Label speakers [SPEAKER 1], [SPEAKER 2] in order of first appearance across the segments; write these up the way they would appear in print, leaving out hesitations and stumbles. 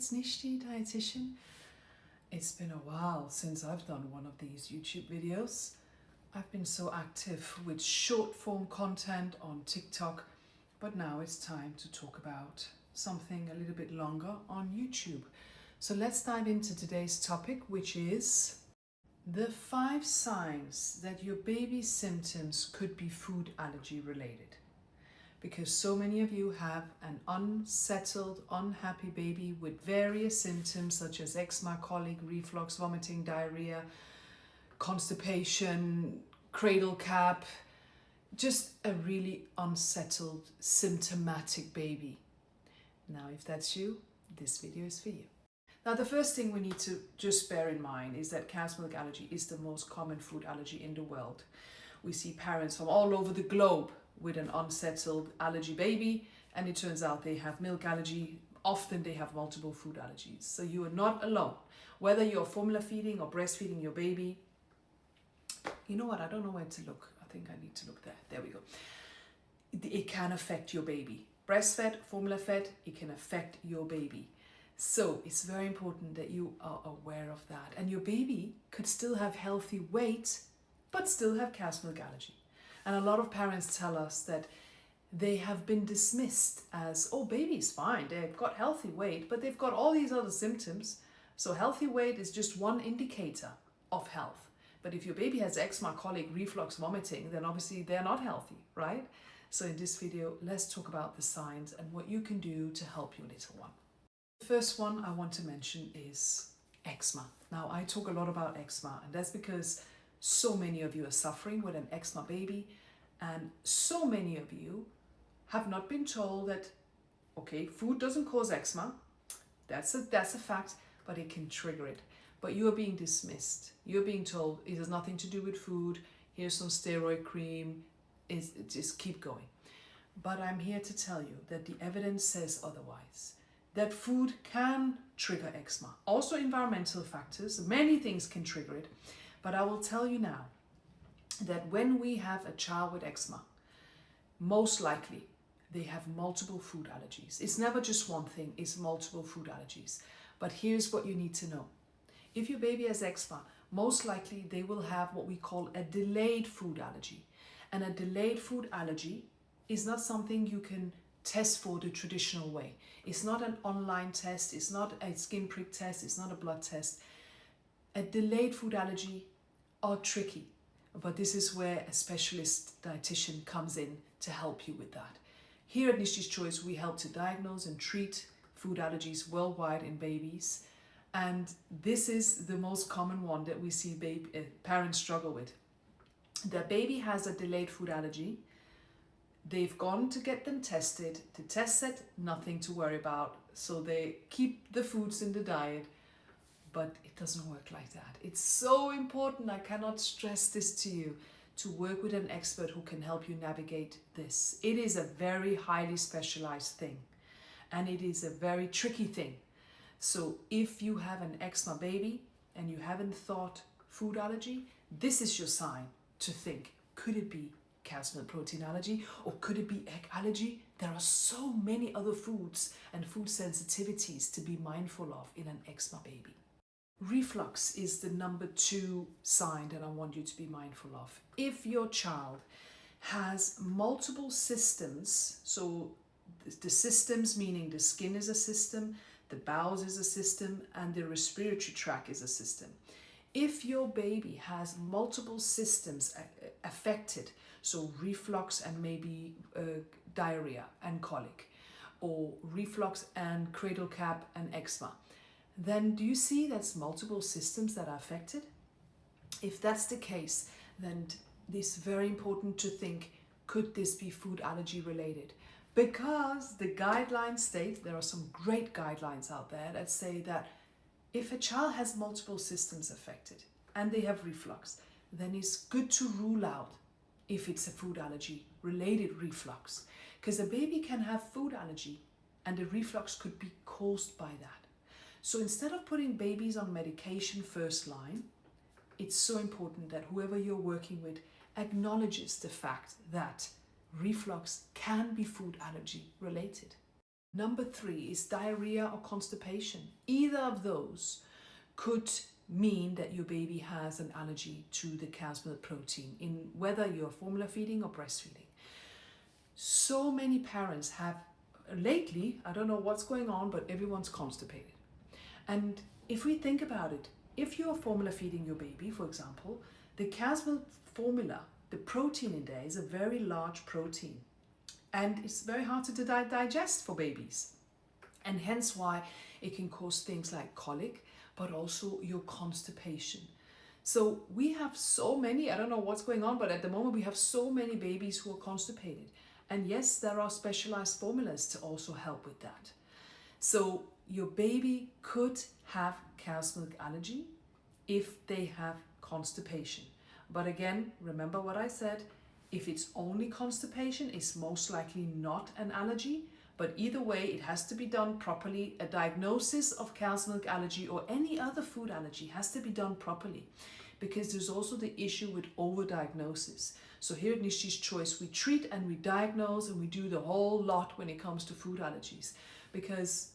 [SPEAKER 1] it's Nishti, dietitian. It's been a while since I've done one of these YouTube videos. I've been so active with short form content on TikTok, but now it's time to talk about something a little bit longer on YouTube. So let's dive into today's topic, which is the 5 signs that your baby's symptoms could be food allergy related. Because so many of you have an unsettled, unhappy baby with various symptoms such as eczema, colic, reflux, vomiting, diarrhea, constipation, cradle cap, just a really unsettled, symptomatic baby. Now, if that's you, this video is for you. Now, the first thing we need to just bear in mind is that cow's milk allergy is the most common food allergy in the world. We see parents from all over the globe with an unsettled allergy baby, and it turns out they have milk allergy. Often they have multiple food allergies. So you are not alone. Whether you're formula feeding or breastfeeding your baby, you know what, I don't know where to look. I think I need to look there. There we go. It can affect your baby. Breastfed, formula fed, it can affect your baby. So it's very important that you are aware of that. And your baby could still have healthy weight, but still have cow's milk allergy. And a lot of parents tell us that they have been dismissed as, oh, baby's fine, they've got healthy weight, but they've got all these other symptoms. So healthy weight is just one indicator of health. But if your baby has eczema, colic, reflux, vomiting, then obviously they're not healthy, right? So in this video, let's talk about the signs and what you can do to help your little one. The first one I want to mention is eczema. Now, I talk a lot about eczema, and that's because so many of you are suffering with an eczema baby, and so many of you have not been told that, okay, food doesn't cause eczema. That's a fact, but it can trigger it. But you are being dismissed. You're being told it has nothing to do with food. Here's some steroid cream. Just keep going. But I'm here to tell you that the evidence says otherwise. That food can trigger eczema. Also environmental factors. Many things can trigger it. But I will tell you now that when we have a child with eczema, most likely they have multiple food allergies. It's never just one thing, it's multiple food allergies. But here's what you need to know. If your baby has eczema, most likely they will have what we call a delayed food allergy. And a delayed food allergy is not something you can test for the traditional way. It's not an online test, it's not a skin prick test, it's not a blood test. A delayed food allergy are tricky, but this is where a specialist dietitian comes in to help you with that. Here at Nishti's Choice, we help to diagnose and treat food allergies worldwide in babies, and this is the most common one that we see parents struggle with. The baby has a delayed food allergy. They've gone to get them tested. The test said nothing to worry about, so they keep the foods in the diet. But it doesn't work like that. It's so important, I cannot stress this to you, to work with an expert who can help you navigate this. It is a very highly specialized thing, and it is a very tricky thing. So if you have an eczema baby and you haven't thought food allergy, this is your sign to think, could it be cow's milk protein allergy, or could it be egg allergy? There are so many other foods and food sensitivities to be mindful of in an eczema baby. Reflux is the number 2 sign that I want you to be mindful of. If your child has multiple systems, so the systems meaning the skin is a system, the bowels is a system, and the respiratory tract is a system. If your baby has multiple systems affected, so reflux and maybe diarrhea and colic, or reflux and cradle cap and eczema, then do you see that's multiple systems that are affected? If that's the case, then it's very important to think, could this be food allergy related? Because the guidelines state, there are some great guidelines out there that say that if a child has multiple systems affected and they have reflux, then it's good to rule out if it's a food allergy related reflux. Because a baby can have food allergy and the reflux could be caused by that. So instead of putting babies on medication first line, it's so important that whoever you're working with acknowledges the fact that reflux can be food allergy related. Number 3 is diarrhea or constipation. Either of those could mean that your baby has an allergy to the cow's milk protein, in whether you're formula feeding or breastfeeding. So many parents have lately, I don't know what's going on, but everyone's constipated. And if we think about it, if you're formula feeding your baby, for example, the cow's milk formula, the protein in there is a very large protein. And it's very hard to digest for babies. And hence why it can cause things like colic, but also your constipation. So we have so many, I don't know what's going on, but at the moment we have so many babies who are constipated. And yes, there are specialized formulas to also help with that. So your baby could have cow's milk allergy if they have constipation. But again, remember what I said, if it's only constipation, it's most likely not an allergy. But either way, it has to be done properly. A diagnosis of cow's milk allergy or any other food allergy has to be done properly, because there's also the issue with overdiagnosis. So here at Nishti's Choice, we treat and we diagnose and we do the whole lot when it comes to food allergies, because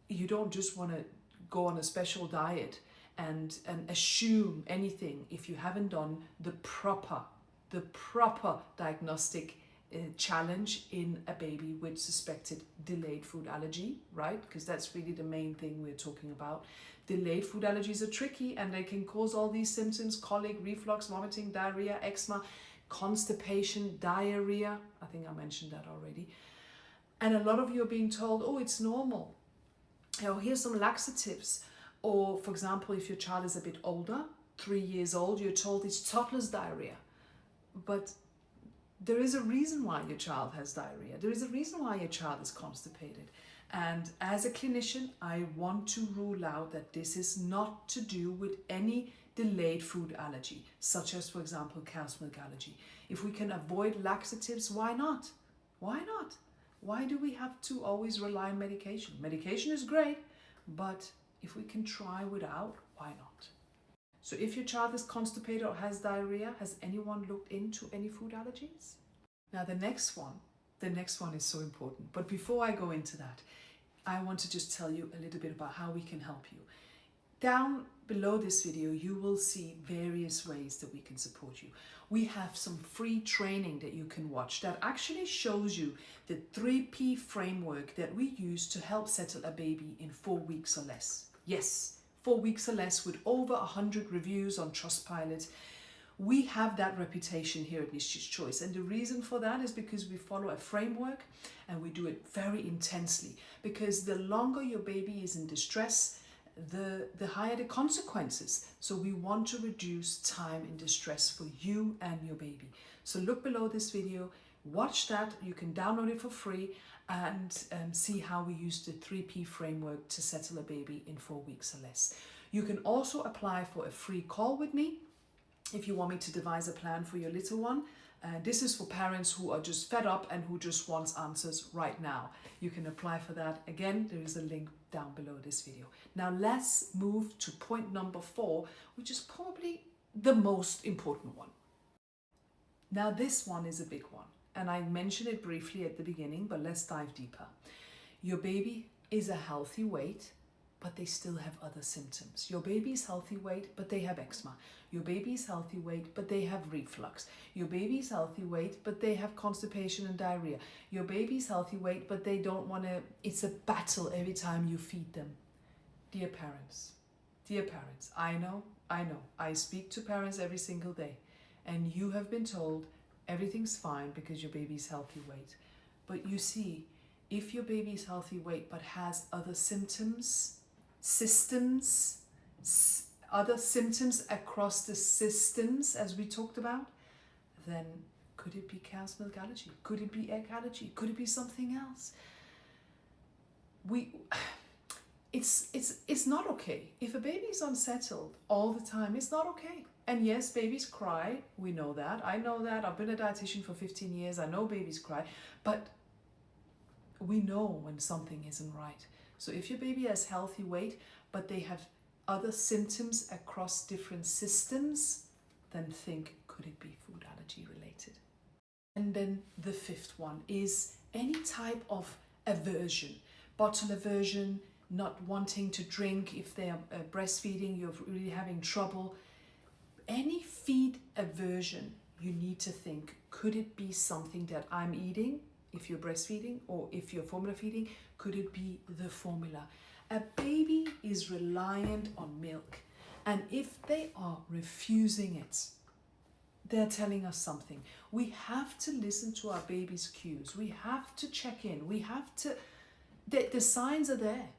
[SPEAKER 1] you don't just want to go on a special diet and assume anything if you haven't done the proper diagnostic challenge in a baby with suspected delayed food allergy, right? Because that's really the main thing we're talking about. Delayed food allergies are tricky and they can cause all these symptoms: colic, reflux, vomiting, diarrhea, eczema, constipation, diarrhea. I think I mentioned that already. And a lot of you are being told, oh, it's normal. Oh, here's some laxatives. Or, for example, if your child is a bit older, 3 years old, you're told it's toddler's diarrhea. But there is a reason why your child has diarrhea. There is a reason why your child is constipated. And as a clinician, I want to rule out that this is not to do with any delayed food allergy, such as, for example, cow's milk allergy. If we can avoid laxatives, why not? Why not? Why do we have to always rely on medication? Medication is great, but if we can try without, why not? So if your child is constipated or has diarrhea, has anyone looked into any food allergies? Now the next one is so important. But before I go into that, I want to just tell you a little bit about how we can help you. Down below this video, you will see various ways that we can support you. We have some free training that you can watch that actually shows you the 3P framework that we use to help settle a baby in 4 weeks or less. Yes, 4 weeks or less, with over 100 reviews on Trustpilot. We have that reputation here at Nishti's Choice, and the reason for that is because we follow a framework and we do it very intensely, because the longer your baby is in distress, the higher the consequences. So we want to reduce time in distress for you and your baby. So look below this video, watch that. You can download it for free and see how we use the 3P framework to settle a baby in 4 weeks or less. You can also apply for a free call with me if you want me to devise a plan for your little one. This is for parents who are just fed up and who just wants answers right now. You can apply for that. Again, there is a link down below this video. Now let's move to point number 4, which is probably the most important one. Now this one is a big one, and I mentioned it briefly at the beginning, but let's dive deeper. Your baby is a healthy weight, but they still have other symptoms. Your baby's healthy weight, but they have eczema. Your baby's healthy weight, but they have reflux. Your baby's healthy weight, but they have constipation and diarrhea. Your baby's healthy weight, but they don't want to, it's a battle every time you feed them. Dear parents, I know, I speak to parents every single day, and you have been told everything's fine because your baby's healthy weight. But you see, if your baby's healthy weight but has other symptoms, other symptoms across the systems, as we talked about, then could it be cow's milk allergy? Could it be egg allergy? Could it be something else? It's not okay. If a baby's unsettled all the time, it's not okay. And yes, babies cry. We know that. I know that. I've been a dietitian for 15 years. I know babies cry. But we know when something isn't right. So if your baby has healthy weight, but they have other symptoms across different systems, then think, could it be food allergy related? And then the 5th one is any type of aversion. bottle aversion, not wanting to drink if they are breastfeeding, you're really having trouble. Any feed aversion, you need to think, could it be something that I'm eating if you're breastfeeding, or if you're formula feeding, could it be the formula? A baby is reliant on milk, and if they are refusing it, they're telling us something. We have to listen to our baby's cues. We have to check in. We have to, the signs are there.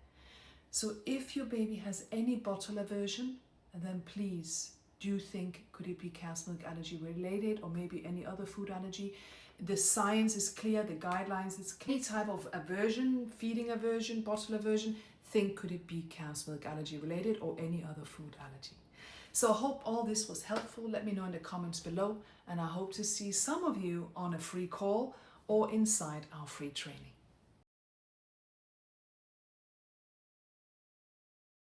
[SPEAKER 1] So if your baby has any bottle aversion, then please do think, could it be cow's milk allergy related, or maybe any other food allergy? The science is clear, the guidelines is clear. Any type of aversion, feeding aversion, bottle aversion, think, could it be cow's milk allergy related or any other food allergy? So I hope all this was helpful. Let me know in the comments below, and I hope to see some of you on a free call or inside our free training.